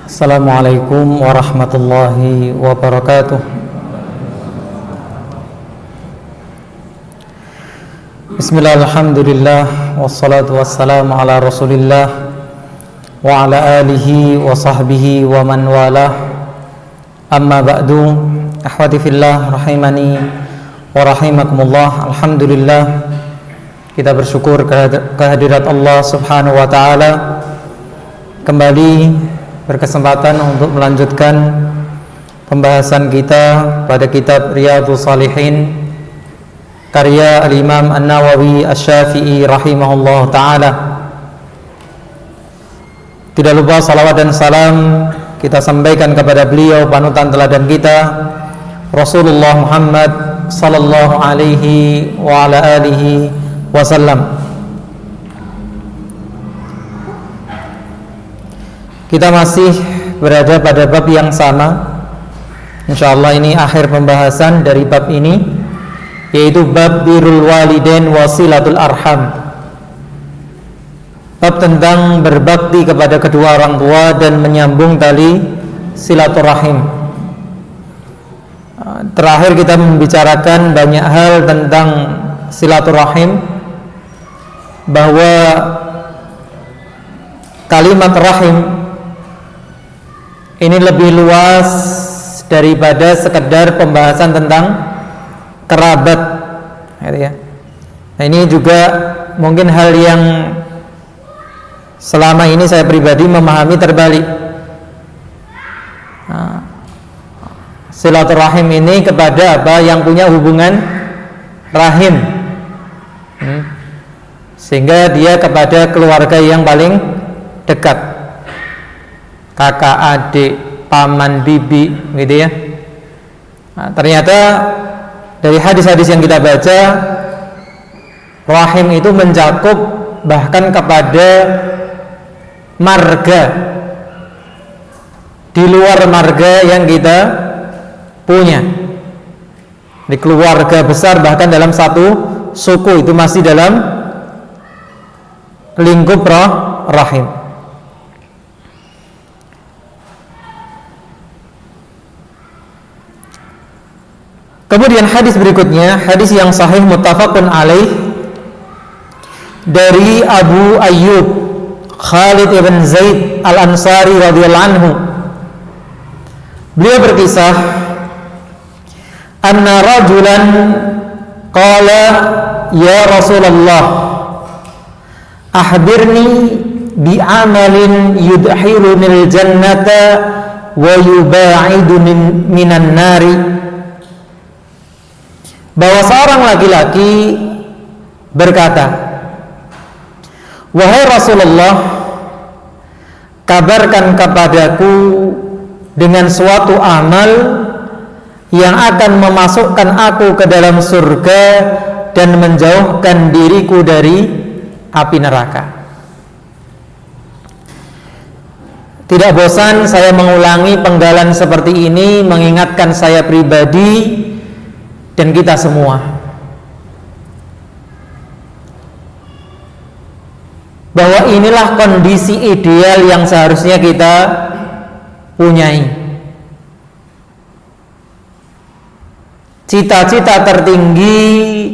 Assalamualaikum warahmatullahi wabarakatuh. Bismillah, alhamdulillah, wassalatu wassalamu ala rasulillah wa ala alihi wa sahbihi wa man walah. Amma ba'du, akhwati fillah rahimani wa rahimakumullah. Alhamdulillah, kita bersyukur kehadirat Allah subhanahu wa ta'ala, kembali berkesempatan untuk melanjutkan pembahasan kita pada kitab Riyadhus Shalihin karya Al-Imam An-Nawawi Asy-Syafi'i rahimahullah ta'ala. Tidak lupa salawat dan salam kita sampaikan kepada beliau, panutan teladan kita, Rasulullah Muhammad sallallahu alaihi wa ala alihi wasallam. Kita masih berada pada bab yang sama. InsyaAllah ini akhir pembahasan dari bab ini, yaitu bab birrul walidain wa silatul arham. Bab tentang berbakti kepada kedua orang tua dan menyambung tali silaturahim. Terakhir kita membicarakan banyak hal tentang silaturahim, bahwa kalimat rahim ini lebih luas daripada sekedar pembahasan tentang kerabat, gitu ya. Nah, ini juga mungkin hal yang selama ini saya pribadi memahami terbalik. Nah, silaturahim ini kepada apa yang punya hubungan rahim, sehingga dia kepada keluarga yang paling dekat, kakak, adik, paman, bibi, gitu ya. Nah, ternyata dari hadis-hadis yang kita baca, rahim itu mencakup bahkan kepada marga di luar marga yang kita punya. Di keluarga besar, bahkan dalam satu suku, itu masih dalam lingkup rahim. Kemudian hadis berikutnya, hadis yang sahih muttafaqun alaih dari Abu Ayyub Khalid ibn Zaid al-Ansari radhiyallahu anhu. Beliau berkisah, anna rajulan qala ya Rasulullah akhbirni bi amalin yudkhilunil jannata wa yubaiduni minan nari. Bahwa seorang laki-laki berkata, wahai Rasulullah, kabarkan kepadaku dengan suatu amal yang akan memasukkan aku ke dalam surga dan menjauhkan diriku dari api neraka. Tidak bosan saya mengulangi penggalan seperti ini, mengingatkan saya pribadi dan kita semua bahwa inilah kondisi ideal yang seharusnya kita punyai. Cita-cita tertinggi,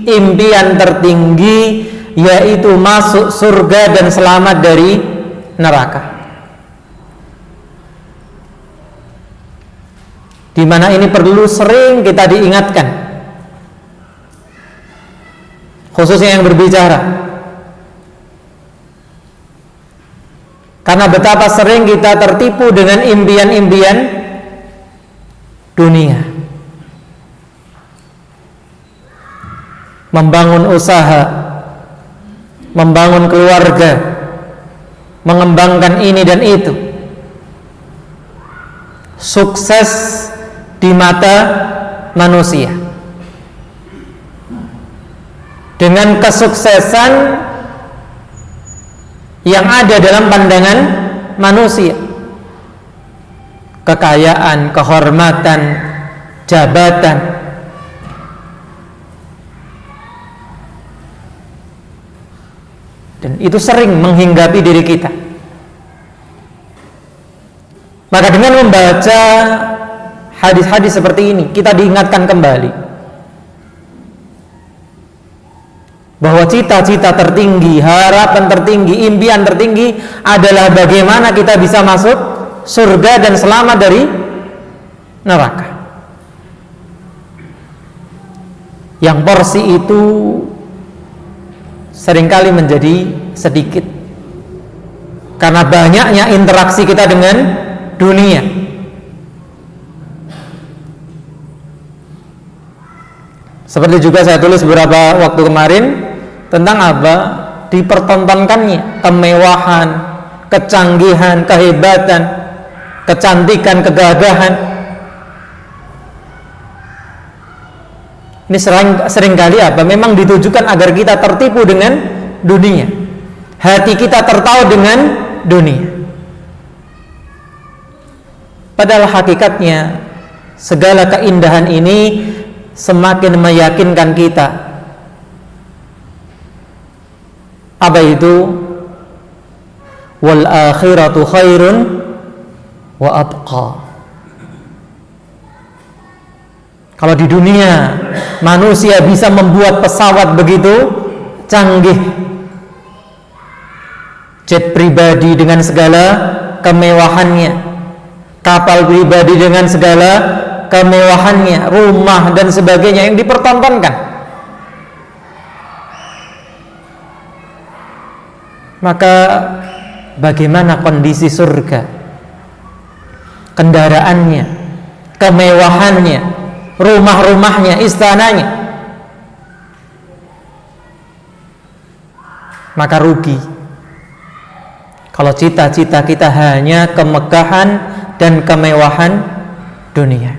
impian tertinggi, yaitu masuk surga dan selamat dari neraka. Di mana ini perlu sering kita diingatkan, khususnya yang berbicara, karena betapa sering kita tertipu dengan impian-impian dunia, membangun usaha, membangun keluarga, mengembangkan ini dan itu, sukses di mata manusia. Dengan kesuksesan yang ada dalam pandangan manusia, kekayaan, kehormatan, jabatan, dan itu sering menghinggapi diri kita. Maka dengan membaca hadis-hadis seperti ini, kita diingatkan kembali bahwa cita-cita tertinggi, harapan tertinggi, impian tertinggi adalah bagaimana kita bisa masuk surga dan selamat dari neraka. Yang porsi itu seringkali menjadi sedikit karena banyaknya interaksi kita dengan dunia. Seperti juga saya tulis beberapa waktu kemarin tentang apa? Dipertontonkannya kemewahan, kecanggihan, kehebatan, kecantikan, kegagahan. Ini seringkali apa? Memang ditujukan agar kita tertipu dengan dunia. Hati kita tertawa dengan dunia. Padahal hakikatnya segala keindahan ini semakin meyakinkan kita. Apa itu? Wal akhiratu khairun wa abqa. Kalau di dunia manusia bisa membuat pesawat begitu canggih, jet pribadi dengan segala kemewahannya, kapal pribadi dengan segala kemewahannya, rumah dan sebagainya yang dipertontonkan, maka bagaimana kondisi surga, kendaraannya, kemewahannya, rumah-rumahnya, istananya? Maka rugi kalau cita-cita kita hanya kemegahan dan kemewahan dunia.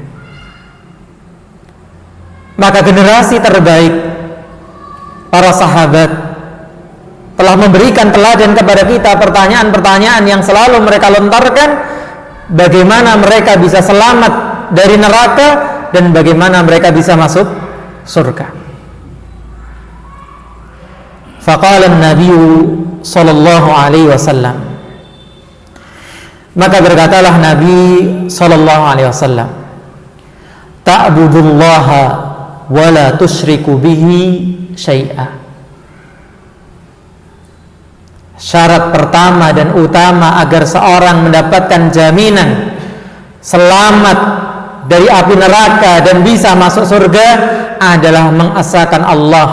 Maka generasi terbaik, para sahabat, telah memberikan teladan kepada kita pertanyaan-pertanyaan yang selalu mereka lontarkan, bagaimana mereka bisa selamat dari neraka dan bagaimana mereka bisa masuk surga. Faqala an-nabiy sallallahu alaihi wasallam, maka berkatalah Nabi sallallahu alaihi wasallam, ta'budullaha wa la tusyriku bihi syai'a. Syarat pertama dan utama agar seorang mendapatkan jaminan selamat dari api neraka dan bisa masuk surga adalah mengesahkan Allah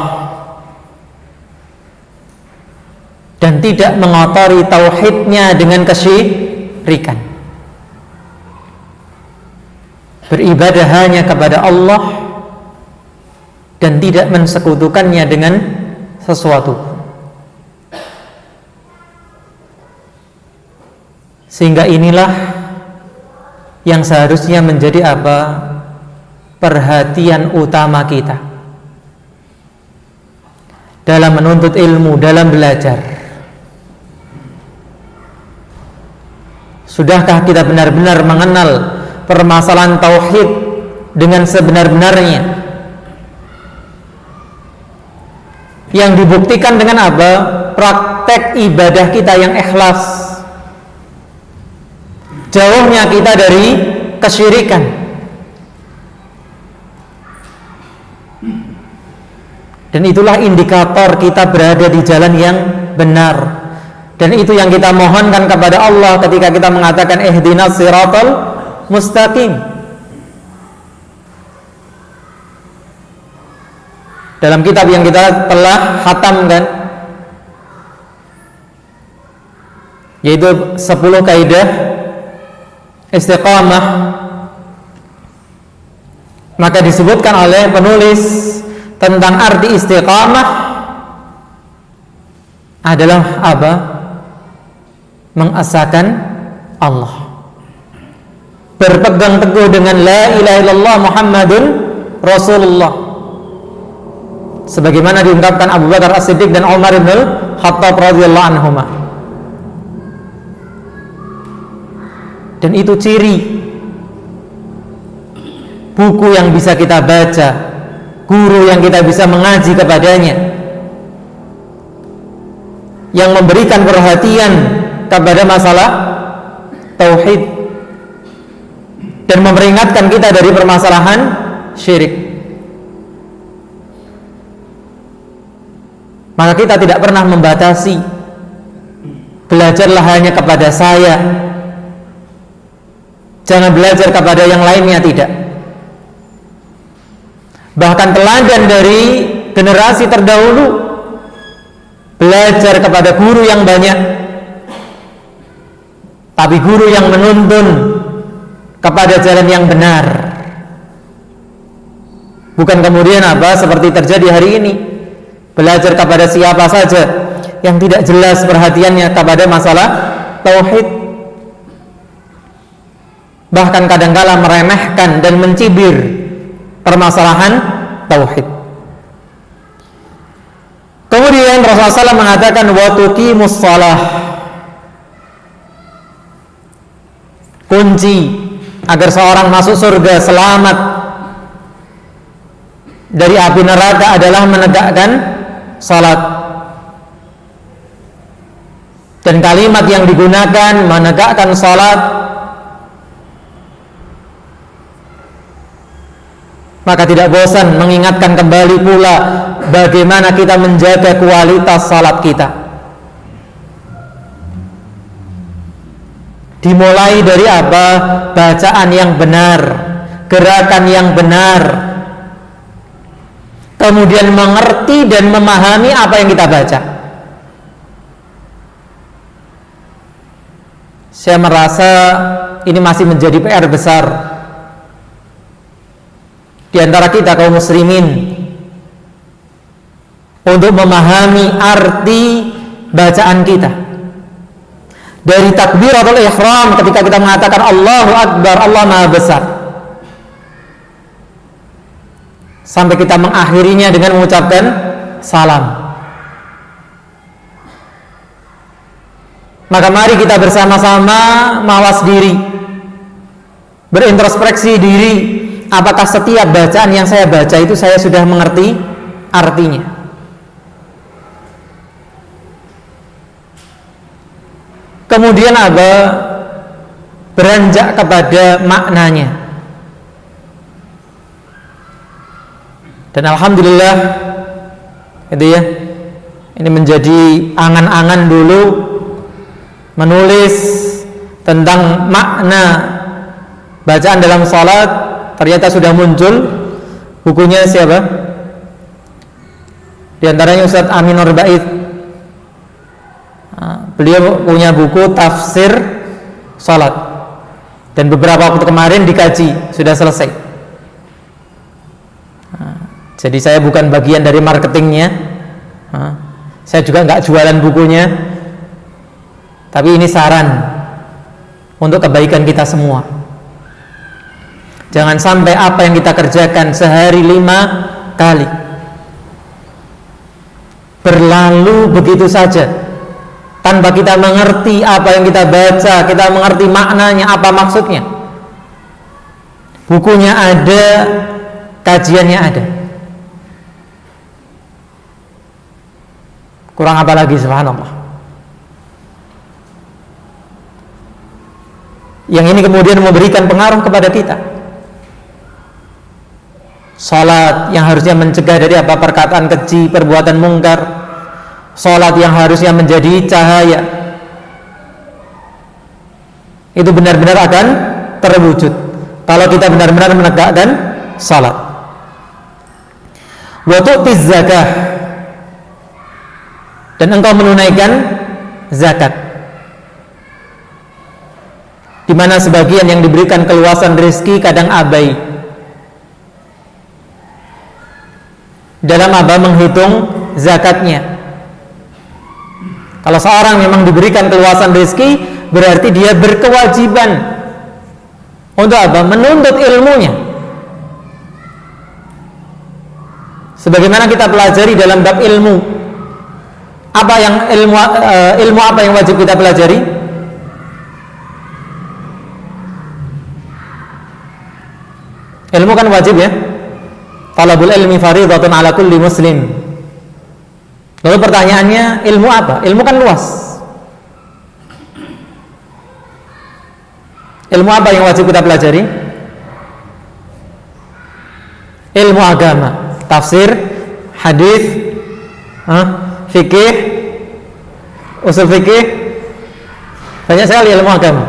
dan tidak mengotori tauhidnya dengan kesyirikan. Beribadah hanya kepada Allah dan tidak mensekutukannya dengan sesuatu. Sehingga inilah yang seharusnya menjadi apa? Perhatian utama kita dalam menuntut ilmu, dalam belajar. Sudahkah kita benar-benar mengenal permasalahan tauhid dengan sebenar-benarnya? Yang dibuktikan dengan apa? Praktek ibadah kita yang ikhlas, jauhnya kita dari kesyirikan. Dan itulah indikator kita berada di jalan yang benar. Dan itu yang kita mohonkan kepada Allah ketika kita mengatakan ihdinas siratal mustaqim. Dalam kitab yang kita telah khatamkan, yaitu 10 kaidah istiqamah, maka disebutkan oleh penulis tentang arti istiqamah adalah apa? Mengesahkan Allah, berpegang teguh dengan la ilaha illallah Muhammadun Rasulullah, sebagaimana diungkapkan Abu Bakar As-Siddiq dan Umar bin Khattab radhiyallahu anhuma. Dan itu ciri buku yang bisa kita baca, guru yang kita bisa mengaji kepadanya, yang memberikan perhatian kepada masalah tauhid, dan memperingatkan kita dari permasalahan syirik. Maka kita tidak pernah membatasi, belajarlah hanya kepada saya, jangan belajar kepada yang lainnya, tidak. Bahkan teladan dari generasi terdahulu, belajar kepada guru yang banyak, tapi guru yang menuntun kepada jalan yang benar. Bukan kemudian seperti terjadi hari ini, belajar kepada siapa saja yang tidak jelas perhatiannya kepada masalah tauhid, bahkan kadangkala meremehkan dan mencibir permasalahan tauhid. Kemudian Rasulullah SAW mengatakan wa tuqimus shalah, kunci agar seorang masuk surga selamat dari api neraka adalah menegakkan salat. Dan kalimat yang digunakan menegakkan salat, maka tidak bosan mengingatkan kembali pula bagaimana kita menjaga kualitas salat kita. Dimulai dari bacaan yang benar, gerakan yang benar, kemudian mengerti dan memahami apa yang kita baca. Saya merasa ini masih menjadi PR besar di antara kita kaum muslimin untuk memahami arti bacaan kita. Dari takbiratul ihram ketika kita mengatakan Allahu Akbar, Allah Maha Besar, sampai kita mengakhirinya dengan mengucapkan salam. Maka mari kita bersama-sama mawas diri, berintrospeksi diri, apakah setiap bacaan yang saya baca itu saya sudah mengerti artinya. Kemudian beranjak kepada maknanya. Dan alhamdulillah gitu ya, ini menjadi angan-angan dulu menulis tentang makna bacaan dalam salat. Ternyata sudah muncul bukunya siapa? Di antaranya Ustaz Aminur Bait. Beliau punya buku tafsir salat, dan beberapa waktu kemarin dikaji, sudah selesai. Jadi saya bukan bagian dari marketingnya, saya juga nggak jualan bukunya, tapi ini saran untuk kebaikan kita semua. Jangan sampai apa yang kita kerjakan sehari 5 kali berlalu begitu saja tanpa kita mengerti apa yang kita baca, kita mengerti maknanya, apa maksudnya. Bukunya ada, kajiannya ada. Kurang apa lagi, subhanallah. Yang ini kemudian memberikan pengaruh kepada kita. Salat yang harusnya mencegah dari perkataan keji, perbuatan mungkar. Salat yang harusnya menjadi cahaya, itu benar-benar akan terwujud kalau kita benar-benar menegakkan salat. Wa tu'tiz zakah, dan engkau menunaikan zakat, di mana sebagian yang diberikan keluasan rezeki kadang abai dalam menghitung zakatnya. Kalau seorang memang diberikan keluasan rezeki, berarti dia berkewajiban untuk menuntut ilmunya. Sebagaimana kita pelajari dalam bab ilmu, ilmu apa yang wajib kita pelajari? Ilmu kan wajib ya. Talabul ilmi fardhatun ala kulli muslim. Lalu pertanyaannya, ilmu apa? Ilmu kan luas. Ilmu apa yang wajib kita pelajari? ilmu agama, tafsir, hadis, fikih, usul fikih, banyak sekali ilmu agama.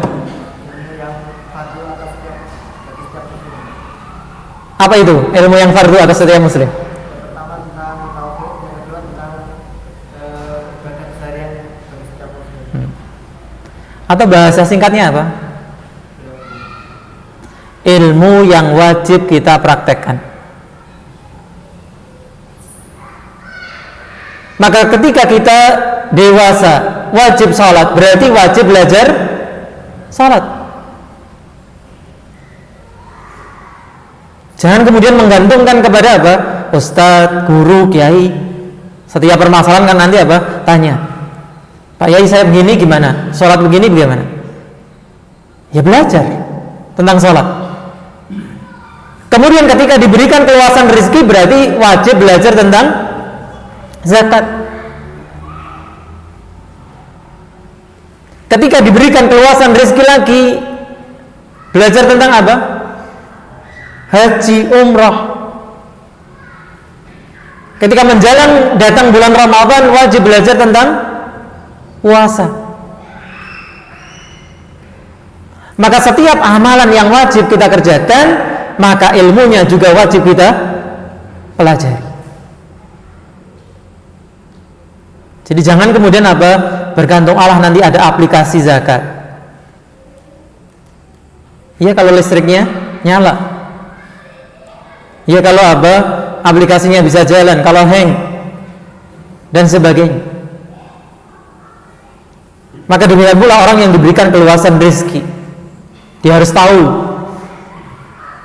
Apa itu ilmu yang fardu atas setiap muslim? Pertama tentang tauhid, yang kedua tentang ibadah keseharian bagi setiap muslim. Atau bahasa singkatnya apa? Ilmu yang wajib kita praktekkan. Maka ketika kita dewasa wajib sholat, berarti wajib belajar sholat. Jangan kemudian menggantungkan kepada apa? Ustadz, guru, kiai. Setiap permasalahan kan nanti apa? Tanya, Pak Yai saya begini gimana? Sholat begini bagaimana? Ya belajar tentang sholat. Kemudian ketika diberikan keluasan rezeki, berarti wajib belajar tentang zakat. Ketika diberikan keluasan rezeki lagi, belajar tentang apa? Haji, umrah. Ketika menjelang datang bulan Ramadan, wajib belajar tentang puasa. Maka setiap amalan yang wajib kita kerjakan, maka ilmunya juga wajib kita pelajari. Jadi jangan kemudian apa? Bergantung Allah nanti ada aplikasi zakat. Ya kalau listriknya nyala. Ya kalau apa? Aplikasinya bisa jalan, kalau hang dan sebagainya. Maka demikian pula orang yang diberikan keluasan rezeki, dia harus tahu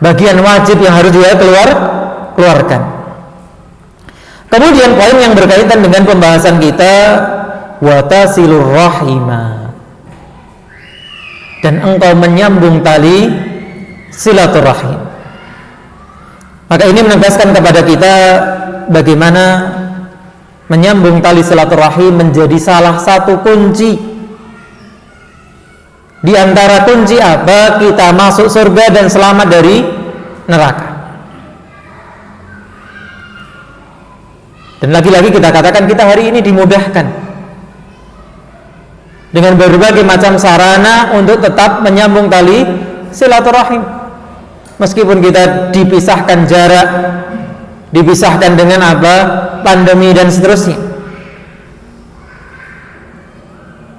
bagian wajib yang harus dia keluarkan. Kemudian poin yang berkaitan dengan pembahasan kita, watasilur rahimah, dan engkau menyambung tali silaturahim. Maka ini menegaskan kepada kita bagaimana menyambung tali silaturahim menjadi salah satu kunci di antara kunci apa kita masuk surga dan selamat dari neraka. Dan lagi-lagi kita katakan kita hari ini dimudahkan dengan berbagai macam sarana untuk tetap menyambung tali silaturahim. Meskipun kita dipisahkan jarak, dipisahkan dengan apa? Pandemi dan seterusnya.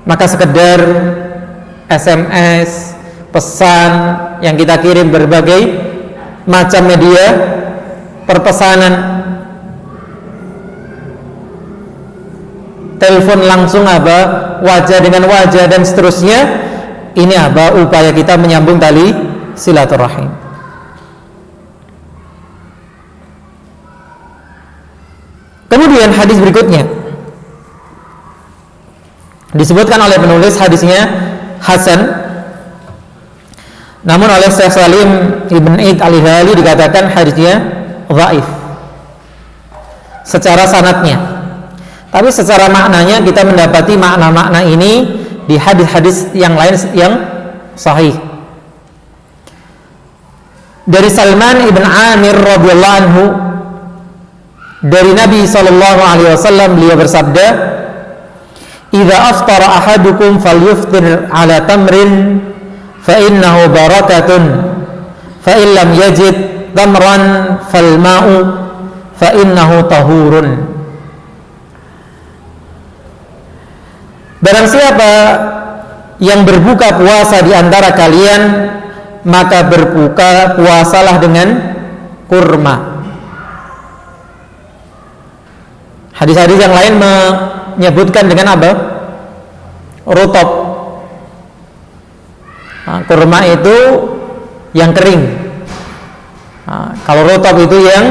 Maka sekedar SMS, pesan yang kita kirim berbagai macam media perpesanan, telepon langsung apa? Wajah dengan wajah dan seterusnya. Ini apa? Upaya kita menyambung tali silaturahim. Kemudian hadis berikutnya disebutkan oleh penulis hadisnya hasan, namun oleh Syekh Salim Ibn Eid Al-Hilali dikatakan hadisnya dhaif secara sanadnya. Tapi secara maknanya kita mendapati makna-makna ini di hadis-hadis yang lain yang sahih. Dari Salman Ibn Amir radhiyallahu anhu, dari Nabi SAW, beliau bersabda, "Idza aftara ahadukum falyuftir ala tamrin fa innahu barakatun, fa in lam yajid tamran fal ma'u fa innahu tahurun." Barang siapa yang berbuka puasa di antara kalian, maka berbuka puasalah dengan kurma. Hadis-hadis yang lain menyebutkan dengan apa? Rutab. Kurma itu yang kering. Kalau rutab itu yang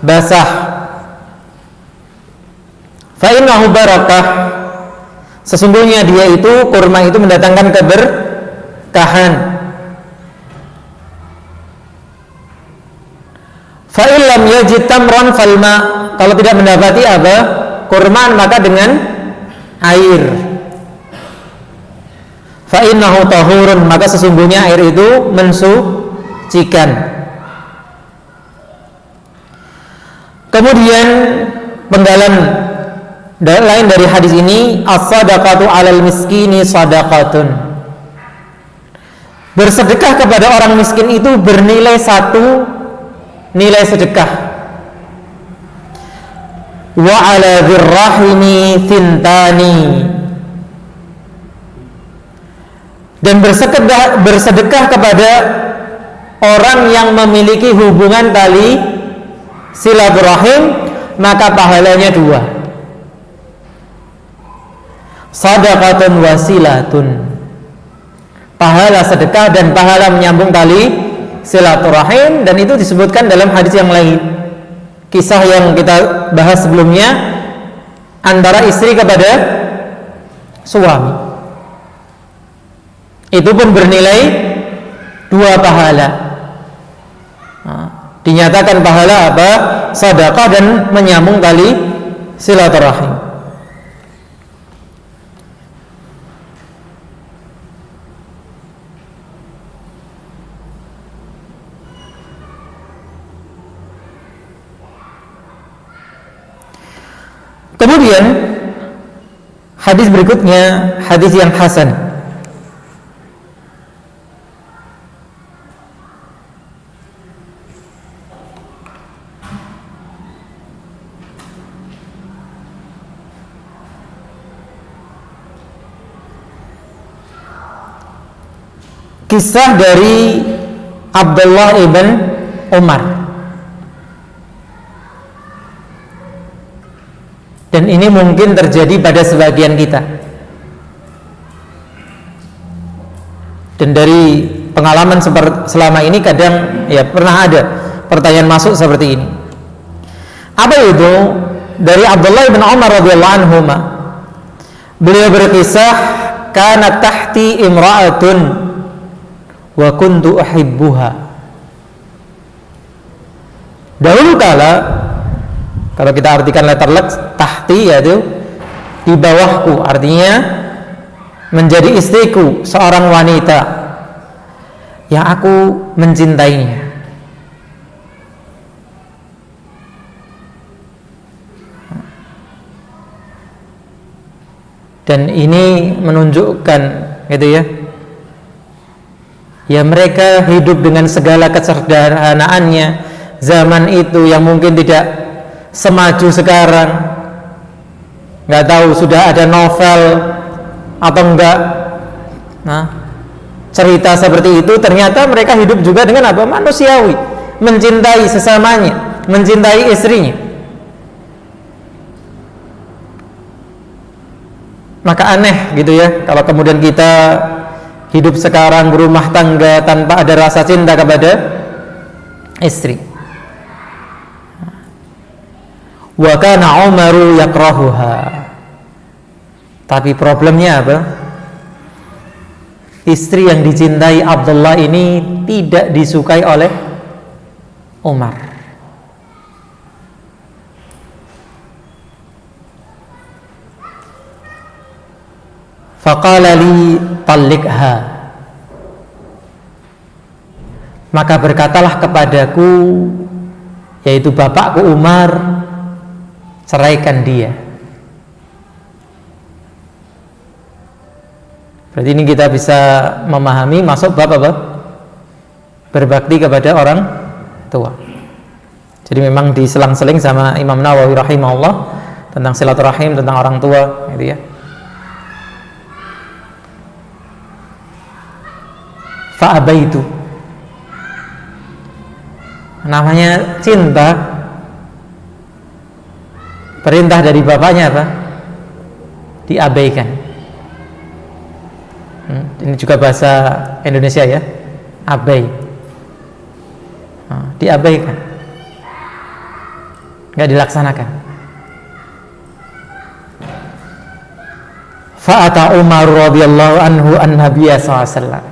basah. Fa innahu barakah. Sesungguhnya dia itu, kurma itu mendatangkan keberkahan. Fa illam yajid tamran falma. Kalau tidak mendapati apa? Kurma, maka dengan air. Fa innahu tahurun, maka sesungguhnya air itu mensucikan. Kemudian penggalan lain dari hadis ini, as-sadaqatu 'alal miskini sadaqatun. Bersedekah kepada orang miskin itu bernilai satu nilai sedekah. Wa 'ala dzirrahimi thintani. Dan bersedekah kepada orang yang memiliki hubungan tali silaturahim, maka pahalanya 2. Sadaqatun wasilatun, pahala sedekah dan pahala menyambung tali silaturahim. Dan itu disebutkan dalam hadis yang lain, kisah yang kita bahas sebelumnya antara istri kepada suami. Itu pun bernilai 2 pahala. Dinyatakan pahala apa? Sedekah dan menyambung tali silaturahim. Kemudian hadis berikutnya, hadis yang hasan. Kisah dari Abdullah ibn Umar. Dan ini mungkin terjadi pada sebagian kita. Dan dari pengalaman selama ini kadang ya pernah ada pertanyaan masuk seperti ini. Apa itu? Dari Abdullah ibn Umar radhiyallahu anhu, beliau berkisah, kana tahti imra'atun wa kuntu uhibbuha. Dahulu kala, kalau kita artikan letterlek, tahti yaitu di bawahku, artinya menjadi istriku seorang wanita yang aku mencintainya. Dan ini menunjukkan gitu ya mereka hidup dengan segala kesederhanaannya zaman itu yang mungkin tidak semaju sekarang. Nggak tahu sudah ada novel atau enggak, cerita seperti itu. Ternyata mereka hidup juga dengan apa? Manusiawi, mencintai sesamanya, mencintai istrinya. Maka aneh gitu ya kalau kemudian kita hidup sekarang berumah tangga tanpa ada rasa cinta kepada istri. Wa kana Umaru yakrahuha. Tapi problemnya apa? Istri yang dicintai Abdullah ini tidak disukai oleh Umar. Faqala li talliqha. Maka berkatalah kepadaku, yaitu bapakku Umar, ceraikan dia. Berarti ini kita bisa memahami masuk bab apa? Berbakti kepada orang tua. Jadi memang diselang-seling sama Imam Nawawi rahimahullah tentang silaturahim, tentang orang tua, gitu ya. Fa'abaitu. Namanya cinta, perintah dari bapaknya apa? Diabaikan. Ini juga bahasa Indonesia ya, abai. Diabaikan, nggak dilaksanakan. Fa'ata Umar radhiyallahu anhu an-Nabiy sallallahu alaihi wasallam.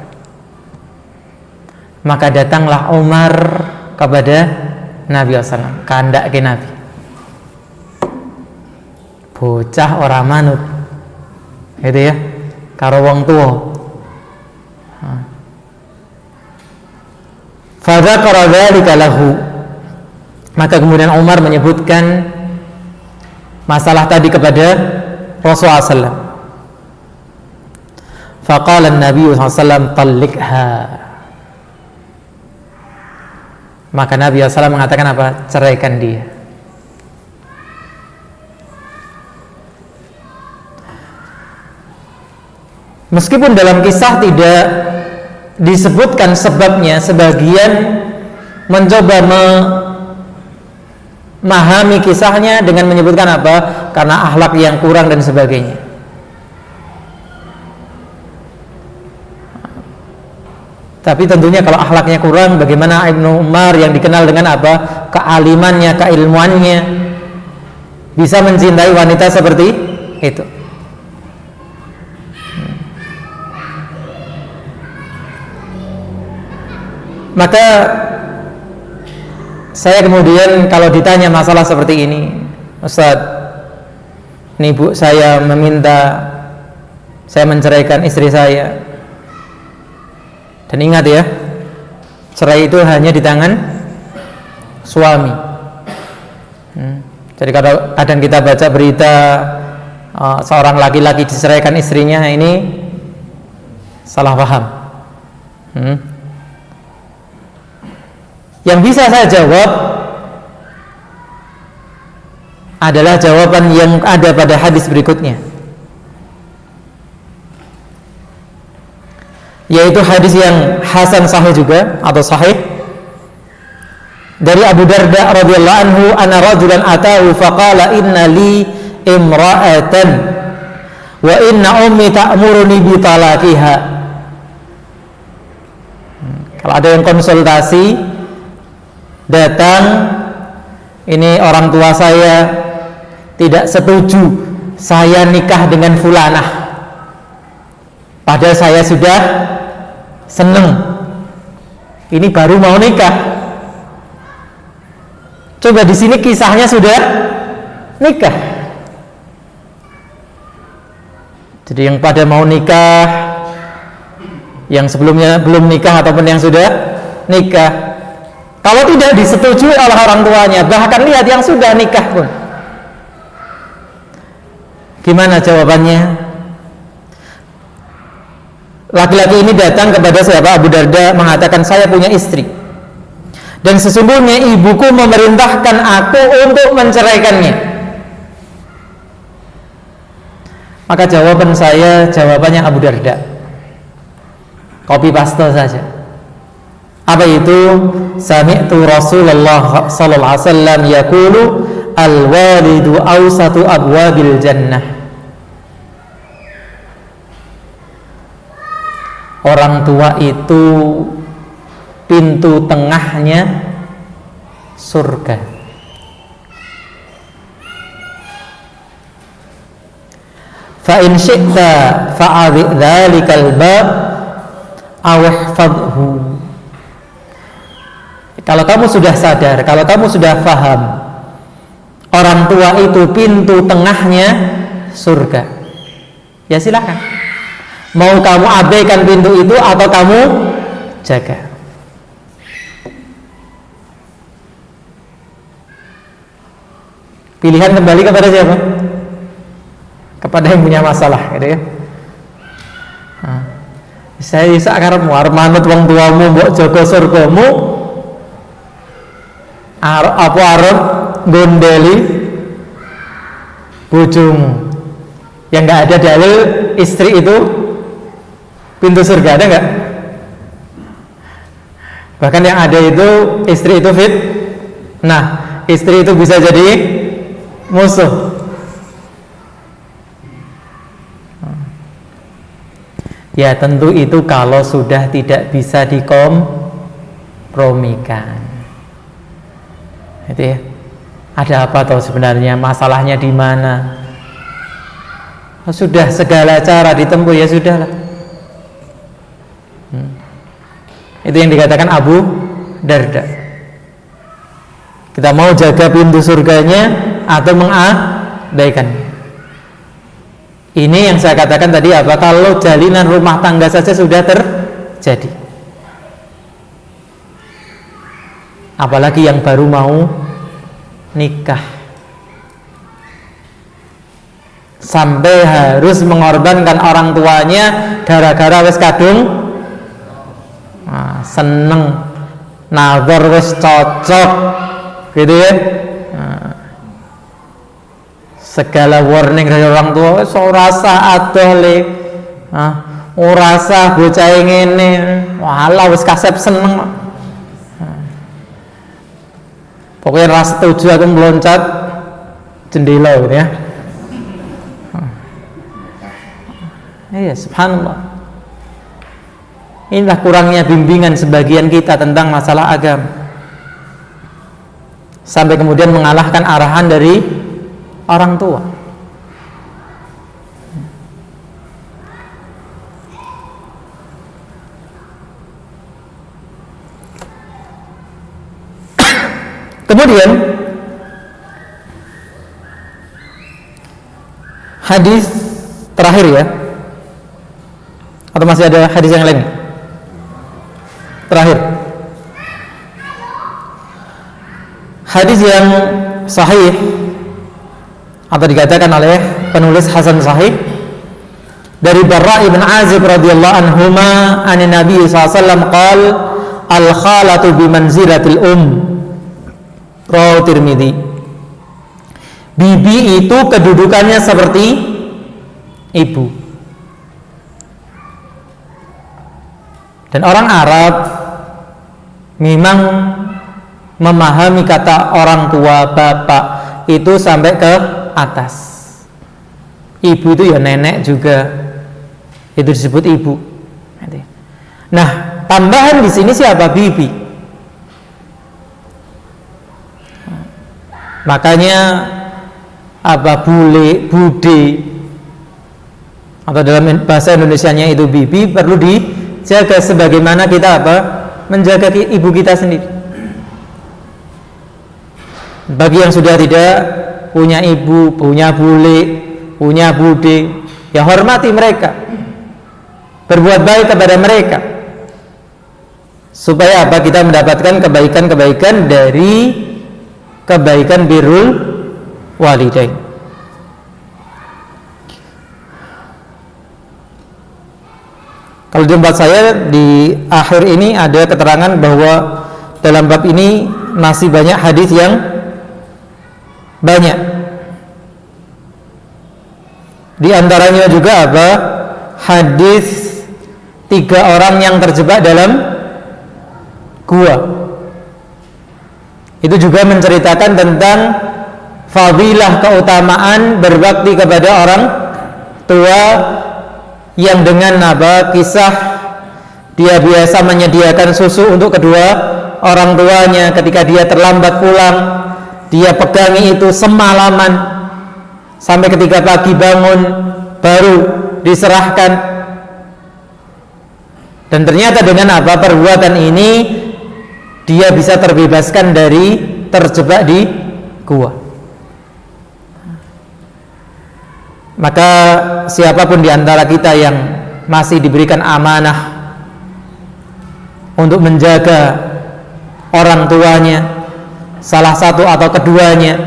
Maka datanglah Umar kepada Nabi SAW, kehendak ke Nabi. Bocah orang manut, gitu ya, karo wong tua. Fadzakara dzalika lahu. Maka kemudian Umar menyebutkan masalah tadi kepada Rasulullah SAW. Faqala Nabi SAW talliqha. Maka Nabi SAW mengatakan apa? Ceraikan dia. Meskipun dalam kisah tidak disebutkan sebabnya, sebagian mencoba memahami kisahnya dengan menyebutkan apa? Karena akhlak yang kurang dan sebagainya. Tapi tentunya kalau akhlaknya kurang, bagaimana Ibnu Umar yang dikenal dengan apa? Kealimannya, keilmuannya, bisa mencintai wanita seperti itu. Maka saya kemudian kalau ditanya masalah seperti ini, Ustaz, ini ibu saya meminta saya menceraikan istri saya. Dan ingat ya, cerai itu hanya di tangan suami. Jadi kadang kita baca berita seorang laki-laki diceraikan istrinya, ini salah paham. Yang bisa saya jawab adalah jawaban yang ada pada hadis berikutnya, yaitu hadis yang hasan sahih juga atau sahih dari Abu Darda radhiyallahu anhu, anna rajulan atahu faqala inna li imra'atan wa inna ummi ta'muruni bi talaqiha. Kalau ada yang konsultasi datang, ini orang tua saya tidak setuju saya nikah dengan fulanah, padahal saya sudah seneng, ini baru mau nikah. Coba di sini kisahnya sudah nikah. Jadi yang pada mau nikah, yang sebelumnya belum nikah ataupun yang sudah nikah, kalau tidak disetujui oleh orang tuanya, bahkan lihat yang sudah nikah pun, gimana jawabannya? Laki-laki ini datang kepada siapa? Abu Darda, mengatakan saya punya istri dan sesungguhnya ibuku memerintahkan aku untuk menceraikannya. Maka jawaban saya, jawabannya Abu Darda, copy paste saja. Apa itu? Sami'tu Rasulullah sallallahu alaihi wasallam yaqulu al-walidu awsatu abwabil jannah. Orang tua itu pintu tengahnya surga. Fa in syi'ta fa'adhi dzalikal bab aw ihfadhu. Kalau kamu sudah sadar, kalau kamu sudah paham, orang tua itu pintu tengahnya surga, ya silakan. Mau kamu abaikan pintu itu atau kamu jaga. Pilihan kembali kepada siapa? Kepada yang punya masalah, gitu ya. Saya bisa karepmu arep manut wong tuamu mbok jaga surgamu, apa arep gondeli bojomu yang nggak ada dalil istri itu pintu surga, ada nggak? Bahkan yang ada itu istri itu fit. Nah, istri itu bisa jadi musuh. Ya tentu itu kalau sudah tidak bisa dikompromikan. Itu ya. Ada apa toh sebenarnya, masalahnya di mana? Sudah segala cara ditempuh, ya sudahlah. Itu yang dikatakan Abu Darda. Kita mau jaga pintu surganya atau mengabaikannya. Ini yang saya katakan tadi apa? Kalau jalinan rumah tangga saja sudah terjadi, apalagi yang baru mau nikah, sampai harus mengorbankan orang tuanya gara-gara wis kadung seneng, nazar wis cocok gitu ya. Segala warning dari orang tua, wis ora sah adoh le, ora sah bocah ngene, walah wis kasep seneng. Pokoknya ras setuju aku meloncat jendela gitu ya. Iya, subhanallah. Inilah kurangnya bimbingan sebagian kita tentang masalah agama, sampai kemudian mengalahkan arahan dari orang tua. Kemudian hadis terakhir ya, atau masih ada hadis yang lain? Terakhir, hadis yang sahih atau dikatakan oleh penulis Hasan Sahih dari Barra ibn Azib radhiyallahu anhuma an Nabi sallallahu alaihi wasallam qala al khalatu bi manzilatil rawahu Tirmidzi. Bibi itu kedudukannya seperti ibu. Dan orang Arab memang memahami kata orang tua, bapak itu sampai ke atas. Ibu itu ya nenek juga, itu disebut ibu. Nah, tambahan di sini siapa? Bibi. Makanya bule, bude, atau dalam bahasa Indonesianya itu bibi, perlu dijaga sebagaimana kita menjaga ibu kita sendiri. Bagi yang sudah tidak punya ibu, punya bule, punya bude, ya hormati mereka, berbuat baik kepada mereka, supaya kita mendapatkan kebaikan-kebaikan dari kebaikan birrul walidain. Kalau di tempat saya di akhir ini ada keterangan bahwa dalam bab ini masih banyak hadis yang banyak. Di antaranya juga hadis 3 orang yang terjebak dalam gua. Itu juga menceritakan tentang fadilah, keutamaan berbakti kepada orang tua, yang dengan kisah dia biasa menyediakan susu untuk kedua orang tuanya. Ketika dia terlambat pulang, dia pegangi itu semalaman sampai ketika pagi bangun baru diserahkan. Dan ternyata dengan perbuatan ini dia bisa terbebaskan dari terjebak di gua. Maka siapapun di antara kita yang masih diberikan amanah untuk menjaga orang tuanya, salah satu atau keduanya,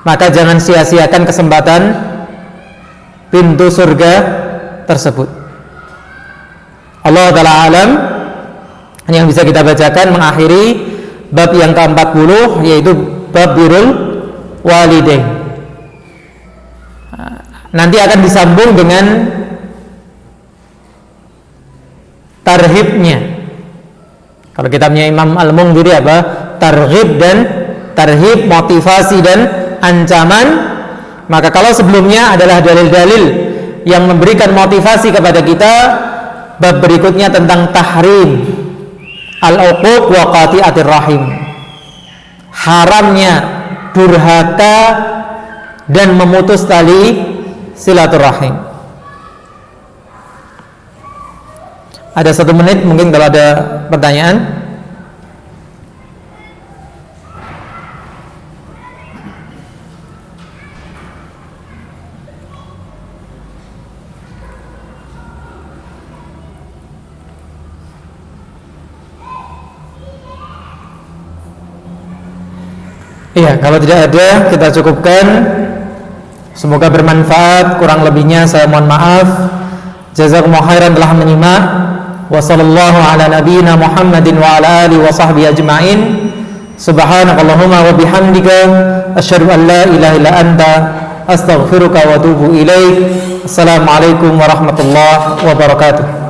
maka jangan sia-siakan kesempatan pintu surga tersebut. Allah Ta'ala alam. Yang bisa kita bacakan mengakhiri bab yang ke-40, yaitu bab birrul walidain. Nanti akan disambung dengan tarhibnya. Kalau kitabnya Imam Al-Mundhiri targhib dan tarhib, motivasi dan ancaman. Maka kalau sebelumnya adalah dalil-dalil yang memberikan motivasi kepada kita, bab berikutnya tentang tahrim al-uquq wa qati'atir rahim, haramnya durhaka dan memutus tali silaturahim. Ada 1 menit mungkin kalau ada pertanyaan. Iya, kalau tidak ada kita cukupkan. Semoga bermanfaat. Kurang lebihnya saya mohon maaf. Jazakumullahu khairan telah menyimak. Wa sallallahu ala nabiyyina Muhammadin wa ala alihi wa sahbihi ajma'in. Subhanakallahumma wa bihamdika asyhadu an la ilaha illa anta astaghfiruka wa atubu ilaik. Assalamualaikum warahmatullahi wabarakatuh.